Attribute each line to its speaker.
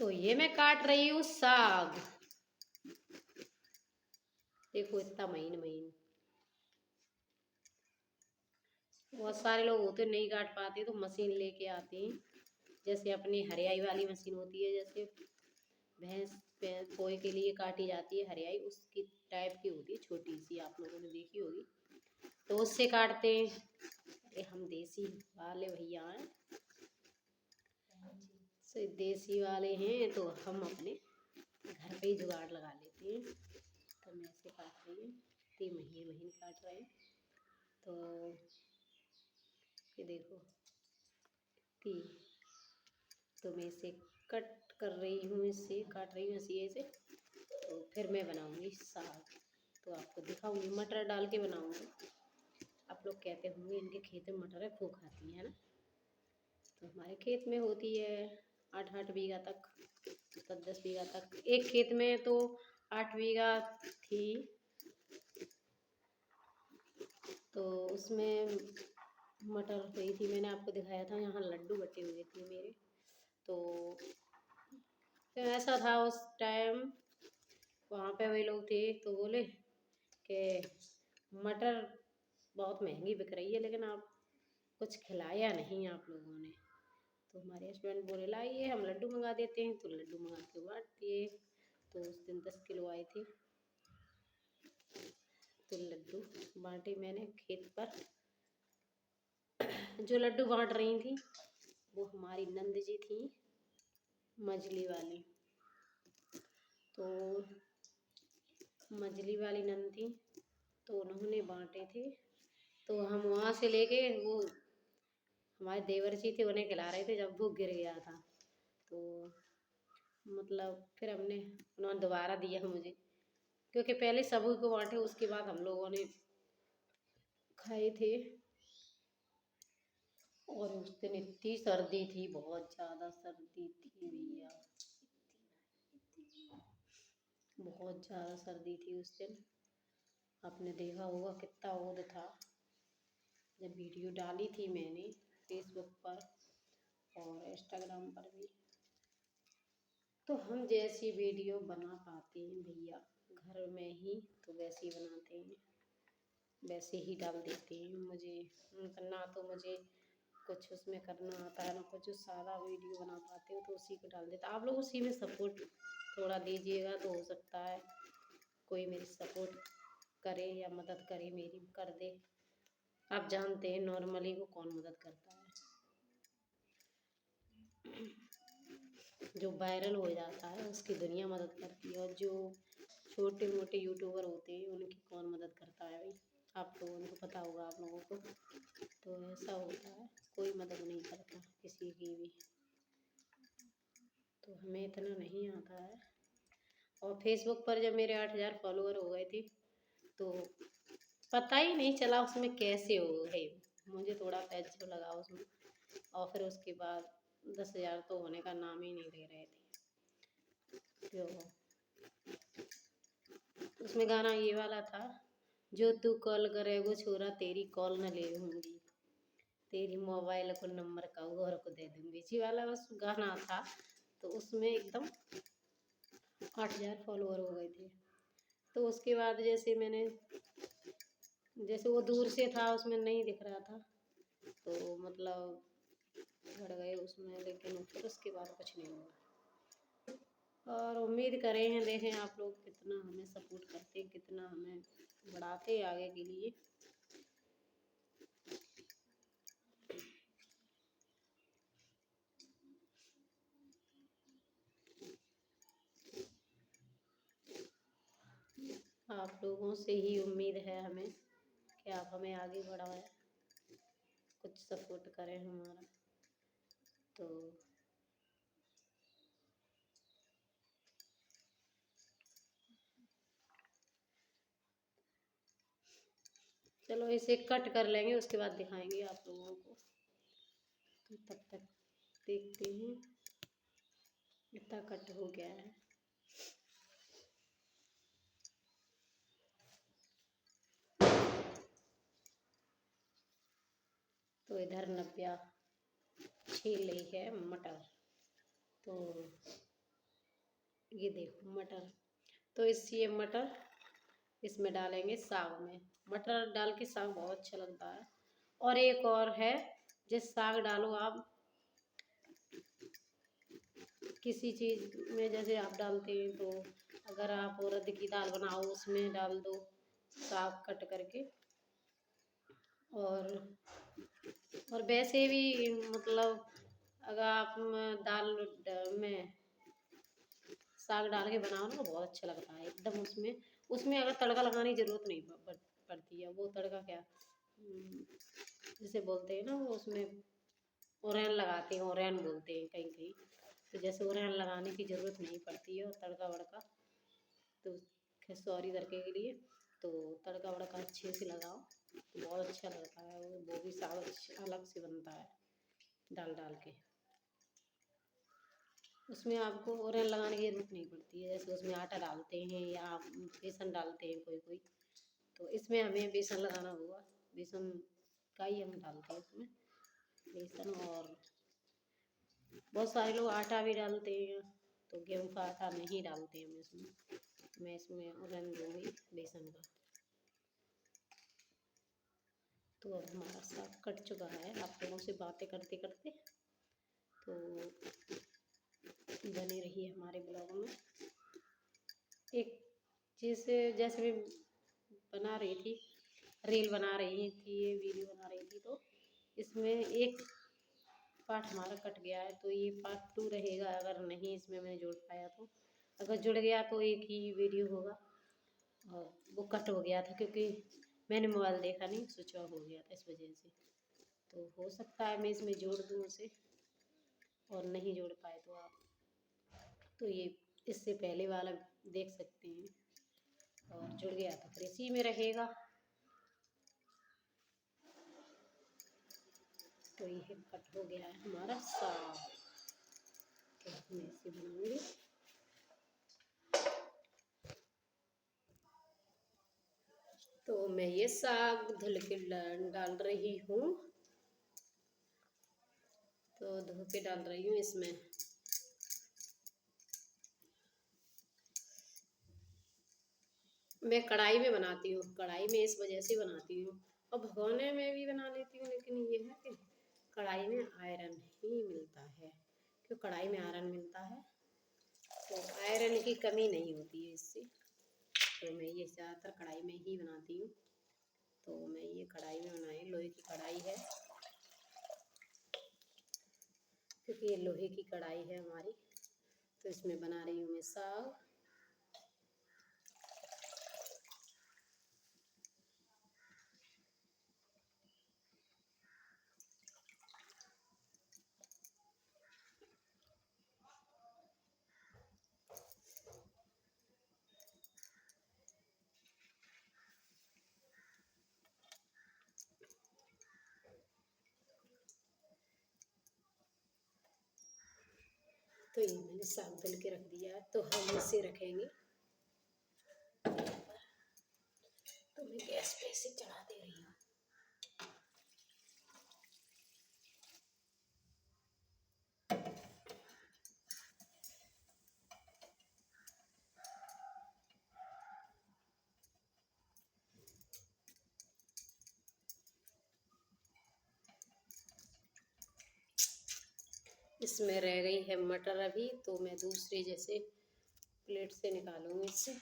Speaker 1: तो ये मैं काट रही हूँ साग। देखो इतना महीन महीन। बहुत सारे लोग होते नहीं काट पाते तो मशीन लेके आते हैं। जैसे अपनी हरियाई वाली मशीन होती है, जैसे भैंस पोए के लिए काटी जाती है हरियाई, उसकी टाइप की होती है, छोटी सी, आप लोगों ने देखी होगी, तो उससे काटते हैं। अरे हम देसी वाले भैया हैं, देसी वाले हैं, तो हम अपने घर पे ही जुगाड़ लगा लेते हैं। तो मैं ऐसे काट रही हूँ, इतने महीन महीन काट रहे हैं। तो ये देखो ती, तो मैं इसे कट कर रही हूँ, इससे काट रही हूँ इसी से। तो फिर मैं बनाऊंगी साग, तो आपको दिखाऊंगी, मटर डाल के बनाऊंगी। आप लोग कहते होंगे इनके खेत में मटर है, खूब खाती है ना। तो हमारे खेत में होती है 8-8 बीघा तक, 10-10 बीघा तक। एक खेत में तो 8 बीघा थी, तो उसमें मटर हुई थी। मैंने आपको दिखाया था, यहाँ लड्डू बटे हुए थे मेरे। तो ऐसा था उस टाइम, वहाँ पे वही लोग थे, तो बोले कि मटर बहुत महंगी बिक रही है, लेकिन आप कुछ खिलाया नहीं आप लोगों ने। तो हमारे हस्बैंड बोले लाइए हम लड्डू मंगा देते हैं, तो लड्डू मंगा के बांट दिए। तो उस दिन 10 किलो आए थे, तो लड्डू बांटे मैंने खेत पर। जो लड्डू बांट रही थी वो हमारी नंद जी थी, मजली वाली। तो मजली वाली नंद थी, तो उन्होंने बांटे थे। तो हम वहाँ से लेके, वो हमारे देवर जी थे, उन्हें खिला रहे थे जब वो गिर गया था। तो मतलब फिर उन्होंने दोबारा दिया मुझे, क्योंकि पहले सभी को बांटे, उसके बाद हम लोगों ने खाए थे। और उस दिन इतनी सर्दी थी, बहुत ज़्यादा सर्दी थी भैया, बहुत ज़्यादा सर्दी थी उस दिन। आपने देखा होगा कितना ओद था, जब वीडियो डाली थी मैंने फेसबुक पर और इंस्टाग्राम पर भी। तो हम जैसी वीडियो बना पाते हैं भैया घर में ही, तो वैसे ही बनाते हैं, वैसे ही डाल देते हैं। मुझे ना तो मुझे कुछ उसमें करना आता है, ना कुछ, सादा वीडियो बना पाते हो, तो उसी को डाल देता। आप लोग उसी में सपोर्ट थोड़ा दीजिएगा, तो हो सकता है कोई मेरी सपोर्ट करे या मदद करे, मेरी कर दे। आप जानते हैं नॉर्मली को कौन मदद करता है, जो वायरल हो जाता है उसकी दुनिया मदद करती है, और जो छोटे मोटे यूट्यूबर होते हैं उनकी कौन मदद करता है भाई, आप लोगों को पता होगा, आप लोगों को। तो ऐसा होता है, कोई मदद नहीं करता किसी की भी। तो हमें इतना नहीं आता है। और फेसबुक पर जब मेरे 8,000 फॉलोअर हो गए थे, तो पता ही नहीं चला उसमें कैसे हो गए। मुझे थोड़ा पैसा लगा उसमें, और फिर उसके बाद 10,000 तो होने का नाम ही नहीं ले रहे थे। तो उसमें गाना ये वाला था, जो तू कॉल करे वो छोरा तेरी कॉल न ले लूँगी, तेरी मोबाइल को नंबर का और को दे दूँगी, जी वाला बस गाना था। तो उसमें एकदम 8,000 फॉलोअर हो गए थे। तो उसके बाद जैसे वो दूर से था, उसमें नहीं दिख रहा था, तो मतलब बढ़ गए उसमें, लेकिन फिर उसके बाद कुछ नहीं हुआ। और उम्मीद करें हैं, देखें आप लोग कितना हमें सपोर्ट करते हैं, कितना हमें बढ़ाते हैं आगे के लिए। आप लोगों से ही उम्मीद है हमें कि आप हमें आगे बढ़ाएं, कुछ सपोर्ट करें हमारा। तो चलो इसे कट कर लेंगे, उसके बाद दिखाएंगे आप लोगों को। तो तब तक देखते हैं, इतना कट हो गया है। तो इधर नव्या छील ली है मटर। तो ये देखो मटर, तो ये मटर इसमें डालेंगे साग में। मटर डाल के साग बहुत अच्छा लगता है। और एक और है, जिस साग डालो आप किसी चीज़ में, जैसे आप डालते हैं तो अगर आप उड़द की दाल बनाओ उसमें डाल दो साग कट करके। और वैसे भी मतलब अगर आप दाल में साग डाल के बनाओ ना तो बहुत अच्छा लगता है एकदम। उसमें उसमें अगर तड़का लगाने की ज़रूरत नहीं पड़ती है। वो तड़का क्या जिसे बोलते हैं ना, वो उसमें ओरैन लगाते हैं, ओरैन बोलते हैं कहीं कहीं। तो जैसे ओरैन लगाने की ज़रूरत नहीं पड़ती है और तड़का वड़का तो सॉरी तड़के के लिए तो तड़का वड़का अच्छे से लगाओ तो बहुत अच्छा लगता है। वो भी साग अलग से बनता है डाल डाल के। उसमें आपको ओरैन लगाने की ज़रूरत नहीं पड़ती है। जैसे उसमें आटा डालते हैं या आप बेसन डालते हैं कोई कोई, तो इसमें हमें बेसन लगाना होगा। बेसन का ही हम डालते हैं इसमें, बेसन। और बहुत सारे लोग आटा भी डालते हैं, तो गेहूँ का आटा नहीं डालते हैं हम इसमें। मैं इसमें ओरैन दूँगी बेसन का। तो अब हमारा साग कट चुका है। आप लोगों से बातें करते करते, तो बने रहिए हमारे ब्लॉग में। एक चीज़ जैसे मैं बना रही थी, रील बना रही थी, ये वीडियो बना रही थी, तो इसमें एक पार्ट हमारा कट गया है। तो ये पार्ट 2 रहेगा अगर नहीं इसमें मैंने जोड़ पाया तो। अगर जुड़ गया तो एक ही वीडियो होगा। और वो कट हो गया था क्योंकि मैंने मोबाइल देखा नहीं, स्विच ऑफ हो गया था इस वजह से। तो हो सकता है मैं इसमें जोड़ दूँ उसे, और नहीं जोड़ पाए तो आप तो ये इससे पहले वाला देख सकते हैं। और जुड़ गया तो फिर इसी में रहेगा। तो ये कट हो गया है हमारा साग। तो मैं इसे बनाऊंगी। तो मैं ये साग धुल के डाल रही हूँ। तो धो के डाल रही हूँ इसमें। मैं कढ़ाई में बनाती हूँ, कढ़ाई में इस वजह से बनाती हूँ। और भगोने में भी बना लेती हूँ, लेकिन ये है कि कढ़ाई में आयरन ही मिलता है। क्यों कढ़ाई में आयरन मिलता है तो आयरन की कमी नहीं होती है इससे। तो मैं ये ज़्यादातर कढ़ाई में ही बनाती हूँ। तो मैं ये कढ़ाई में बनाई, लोहे की कढ़ाई है क्योंकि ये लोहे की कढ़ाई है हमारी। तो इसमें बना रही हूँ मैं साग। तो ये मैंने साग धुल के रख दिया है, तो हम इसे रखेंगे। तो मैं गैस पे इसे चढ़ा दे रही हूँ। इसमें रह गई है मटर अभी, तो मैं दूसरे जैसे प्लेट से निकालूंगी इससे।